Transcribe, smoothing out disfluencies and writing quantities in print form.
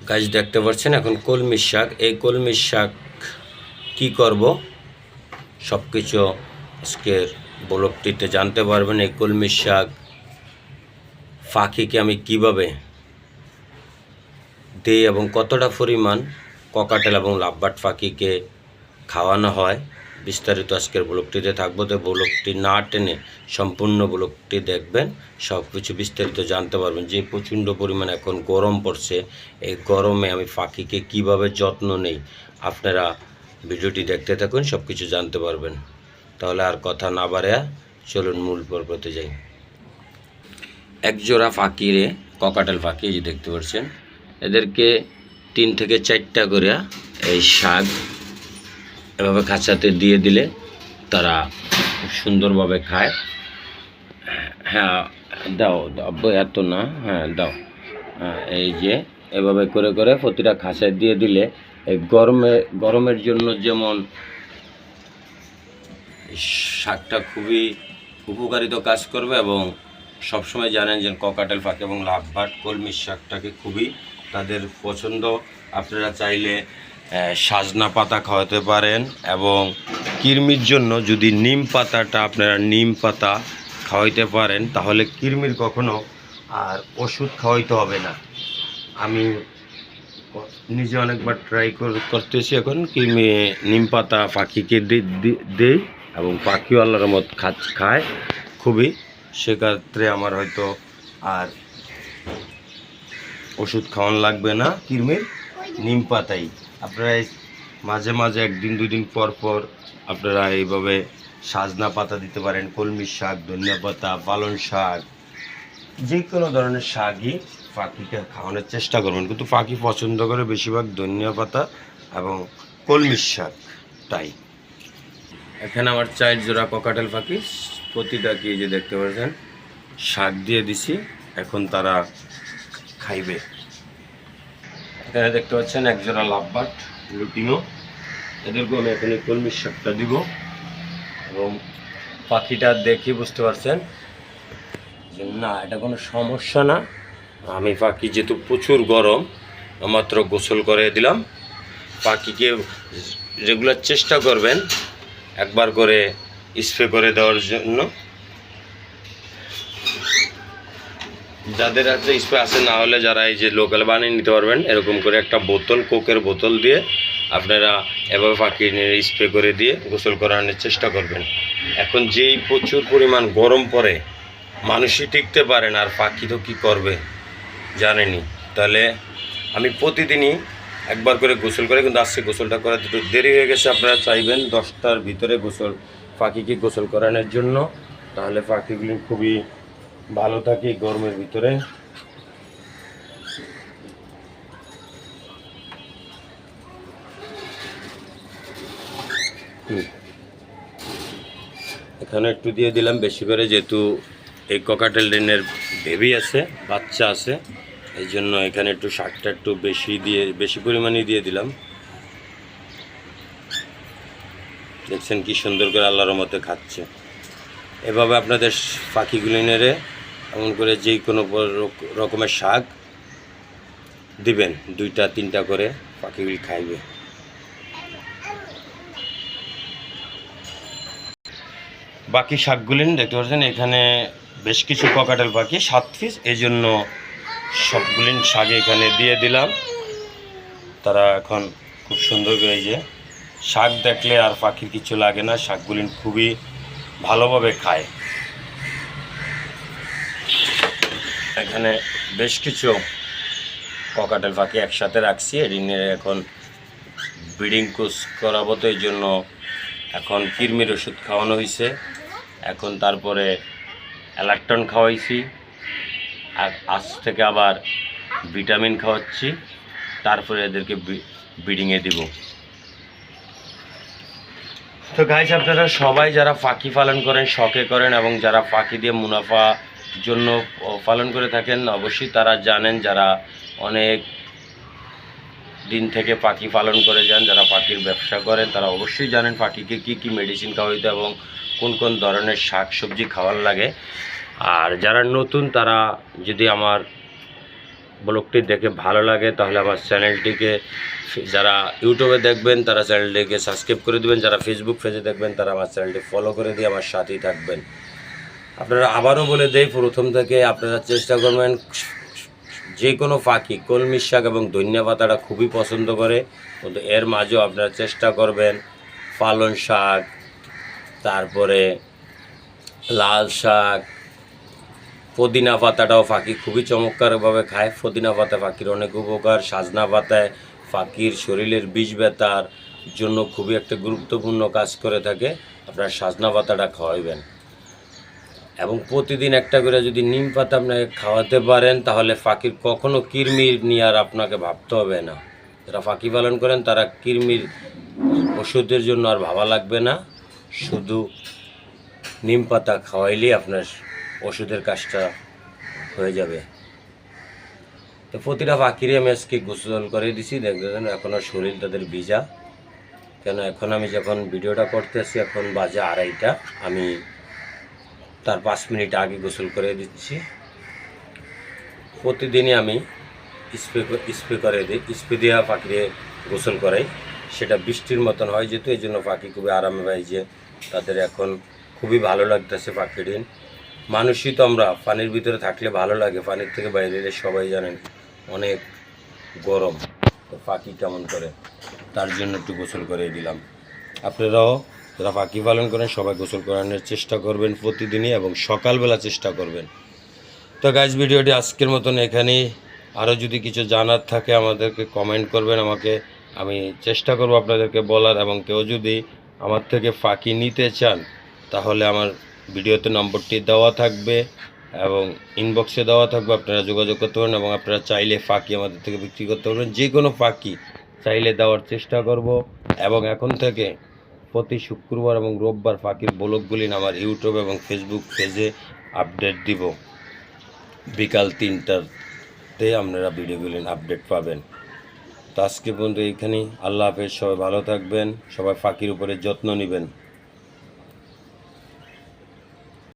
গাছ দেখতে পাচ্ছেন এখন কলমি শাক। এই কলমি শাক কী করব সব কিছু আজকের ব্লগটিতে জানতে পারবেন। এই কলমি শাক ফাঁকিকে আমি কিভাবে দিই এবং কতটা পরিমাণ ককাটেল এবং লাভবার্ড ফাঁকিকে খাওয়ানো হয় বিস্তারিত আজকের ব্লগটিতে থাকবো। তো ব্লগটি না টেনে সম্পূর্ণ ব্লগটি দেখবেন, সব কিছু বিস্তারিত জানতে পারবেন। যে প্রচণ্ড পরিমাণ এখন গরম পড়ছে, এই গরমে আমি পাখিকে কিভাবে যত্ন নেই আপনারা ভিডিওটি দেখতে থাকুন, সব কিছু জানতে পারবেন। তাহলে আর কথা না বাড়ায়া চলুন মূল পর্বতে যাই। একজোড়া পাখিরে ককাটেল পাখি যে দেখতে পাচ্ছেন, এদেরকে 3 থেকে 4টা করে এই শাক এভাবে খাঁচাতে দিয়ে দিলে তারা খুব সুন্দরভাবে খায়। হ্যাঁ দাও দাও, এত না, হ্যাঁ দাও। এই যে এভাবে করে করে প্রতিটা খাঁচায় দিয়ে দিলে এই গরমের জন্য যেমন শাকটা খুবই উপকারিত কাজ করবে এবং সবসময় জানেন যে ককাটেল পাখি এবং লাভবার্ড কলমি শাকটাকে খুবই তাদের পছন্দ। আপনারা চাইলে সাজনা পাতা খাওয়াতে পারেন এবং কৃমির জন্য যদি নিম পাতাটা আপনারা নিম পাতা খাওয়াইতে পারেন তাহলে কৃমির কখনো আর ওষুধ খাওয়াইতে হবে না। আমি নিজে অনেকবার ট্রাই করতেছি। এখন কৃমি নিম পাতা পাখিকে দিই এবং পাখিও আল্লাহর মত খায় খুবই। সেক্ষেত্রে আমার হয়তো আর ওষুধ খাওয়ানো লাগবে না কৃমির, নিম পাতাই। আপনারা মাঝে মাঝে 1-2 দিন পর পর আপনারা এইভাবে সাজনা পাতা দিতে পারেন, কলমি শাক, ধনিয়া পাতা, পালং শাক, যে কোনো ধরনের শাকই পাখিকে খাওয়ানোর চেষ্টা করবেন। কিন্তু পাখি পছন্দ করে বেশিরভাগ ধনিয়া পাতা এবং কলমি শাকটাই। এখানে আমার 4 জোড়া ককাটেল পাখি, প্রতিটা কি যে দেখতে পাচ্ছেন শাক দিয়ে দিছি, এখন তারা খাইবে। এখানে দেখতে পাচ্ছেন 1 জোড়া লাভবার্ড লুটিনো, এদেরকেও আমি এখানে কলমি শাকটা দিব এবং পাখিটা দেখে বুঝতে পারছেন যে না এটা কোনো সমস্যা না। আমি পাখি যেহেতু প্রচুর গরম মাত্র গোসল করে দিলাম। পাখিকে রেগুলার চেষ্টা করবেন একবার করে স্প্রে করে দেওয়ার জন্য। যাদের হাতে স্প্রে আছে, না হলে যারা এই যে লোকাল বানিয়ে নিতে পারবেন, এরকম করে একটা বোতল, কোকের বোতল দিয়ে আপনারা এভাবে পাখি স্প্রে করে দিয়ে গোসল করানোর চেষ্টা করবেন। এখন যেই প্রচুর পরিমাণ গরম পড়ে মানুষই টিকতে পারে না, আর পাখি তো কী করবে জানেনি। তাহলে আমি প্রতিদিনই একবার করে গোসল করে, কিন্তু আজকে গোসলটা করাতে একটু দেরি হয়ে গেছে। আপনারা চাইবেন 10টার ভিতরে পাখিকে গোসল করানোর জন্য, তাহলে পাখিগুলি খুবই ভালো থাকে গরমের ভিতরে। এখানে একটু দিয়ে দিলাম বেশি করে, যেহেতু এই ককাটেল ডেনের বেবি আছে, বাচ্চা আছে, এই জন্য এখানে একটু শাকটা একটু বেশি পরিমাণে দিয়ে দিলাম। দেখছেন কি সুন্দর করে আল্লাহর মতে খাচ্ছে। এভাবে আপনাদের পাখিগুলি নেড়ে এমন করে যে কোনো রকমের শাক দিবেন, 2-3টা করে পাখিগুলি খাইবে। বাকি শাকগুলি দেখতে পাচ্ছেন এখানে বেশ কিছু ককাটেল পাখি, 7 পিস, এই জন্য সবগুলি শাক এখানে দিয়ে দিলাম। তারা এখন খুব সুন্দর করে, এই যে শাক দেখলে আর পাখির কিছু লাগে না, শাকগুলি খুবই ভালোভাবে খায়। এখানে বেশ কিছু ককাটেল পাখি একসাথে রাখছি, এদিনের এখন ব্রিডিং কোর্স করাবো, তো এই জন্য এখন কৃমির ওষুধ খাওয়ানো হয়েছে, এখন তারপরে অ্যালাক্টন খাওয়াইছি, আর আজ থেকে আবার ভিটামিন খাওয়াচ্ছি, তারপরে এদেরকে ব্রিডিংয়ে দিব। তো গাইস, আপনারা সবাই যারা পাখি পালন করেন, শখে করেন এবং যারা পাখি দিয়ে মুনাফা জন্য পালন করে থাকেন, অবশ্যই তারা জানেন, যারা অনেক দিন থেকে পাখি পালন করে যান, যারা পাখির ব্যবসা করেন, তারা অবশ্যই জানেন পাখিকে কি কি মেডিসিন খাওয়াইতে এবং কোন কোন ধরনের শাক সবজি খাওয়ার লাগে। আর যারা নতুন, তারা যদি আমার ব্লগটি দেখে ভালো লাগে তাহলে আমার চ্যানেলটিকে, যারা ইউটিউবে দেখবেন তারা চ্যানেলটিকে সাবস্ক্রাইব করে দেবেন, যারা ফেসবুক পেজে দেখবেন তারা আমার চ্যানেলটি ফলো করে দিয়ে আমার সাথেই থাকবেন। আপনারা আবারও বলে দেই, প্রথম থেকে আপনারা চেষ্টা করবেন, যে কোনো পাখি কলমি শাক এবং ধনিয়া পাতাটা খুবই পছন্দ করে, কিন্তু এর মাঝেও আপনারা চেষ্টা করবেন পালং শাক, তারপরে লাল শাক, পুদিনা পাতাটাও পাখি খুবই চমৎকারভাবে খায়। পুদিনা পাতা পাখির অনেক উপকার। সাজনা পাতায় পাখির শরীরের বিষ ব্যথার জন্য খুবই একটা গুরুত্বপূর্ণ কাজ করে থাকে। আপনার সাজনা পাতাটা খাওয়াইবেন এবং প্রতিদিন একটা করে যদি নিম পাতা আপনাকে খাওয়াতে পারেন তাহলে পাখির কখনো কৃমির নিয়ে আর আপনাকে ভাবতে হবে না। যারা পাখি পালন করেন তারা কৃমির ওষুধের জন্য আর ভাবা লাগবে না, শুধু নিম পাতা খাওয়াইলেই আপনার ওষুধের কাজটা হয়ে যাবে। তো প্রতিটা পাখিরই আমি আজকে গোসল করে দিছি, দেখবেন এখনও শরীর তাদের ভিজা। কেন এখন আমি যখন ভিডিওটা করতেছি এখন বাজে 2:30, আমি তার 5 মিনিট আগে গোসল করে দিচ্ছি। প্রতিদিনই আমি স্প্রে করে দিই, স্প্রে দেওয়া পাখিরে গোসল করাই। সেটা বৃষ্টির মতন হয় যেহেতু, এই জন্য পাখি খুবই আরামে পাই, যে তাদের এখন খুবই ভালো লাগতেছে পাখির। মানুষই তো আমরা পানির ভিতরে থাকলে ভালো লাগে, পানির থেকে বাইরে এলে সবাই জানেন অনেক গরম, তো পাখি কেমন করে, তার জন্য একটু গোসল করে দিলাম। আপনারাও যারা পাখি পালন করেন সবাই গোসল করানোর চেষ্টা করবেন প্রতিদিনই এবং সকালবেলা চেষ্টা করবেন। তো গাইজ, ভিডিওটি আজকের মতন এখানেই। আরও যদি কিছু জানার থাকে আমাদেরকে কমেন্ট করবেন, আমাকে আমি চেষ্টা করব আপনাদেরকে বলার। এবং কেউ যদি আমার থেকে পাখি নিতে চান তাহলে আমার ভিডিওতে নম্বরটি দেওয়া থাকবে এবং ইনবক্সে দেওয়া থাকবে, আপনারা যোগাযোগ করতে পারেন। এবং আপনারা চাইলে পাখি আমাদের থেকে বিক্রি করতে পারবেন, যে কোনো পাখি চাইলে দেওয়ার চেষ্টা করব। এবং এখন থেকে প্রতি শুক্রবার এবং রোববার পাখির ব্লগগুলি আমার ইউটিউব এবং ফেসবুক পেজে আপডেট দিব। বিকাল 3টাতে আপনারা ভিডিওগুলি আপডেট পাবেন। তো আজকে পর্যন্ত এইখানেই। আল্লাহ হাফেজ, সবাই ভালো থাকবেন, সবাই পাখির উপরে যত্ন নেবেন।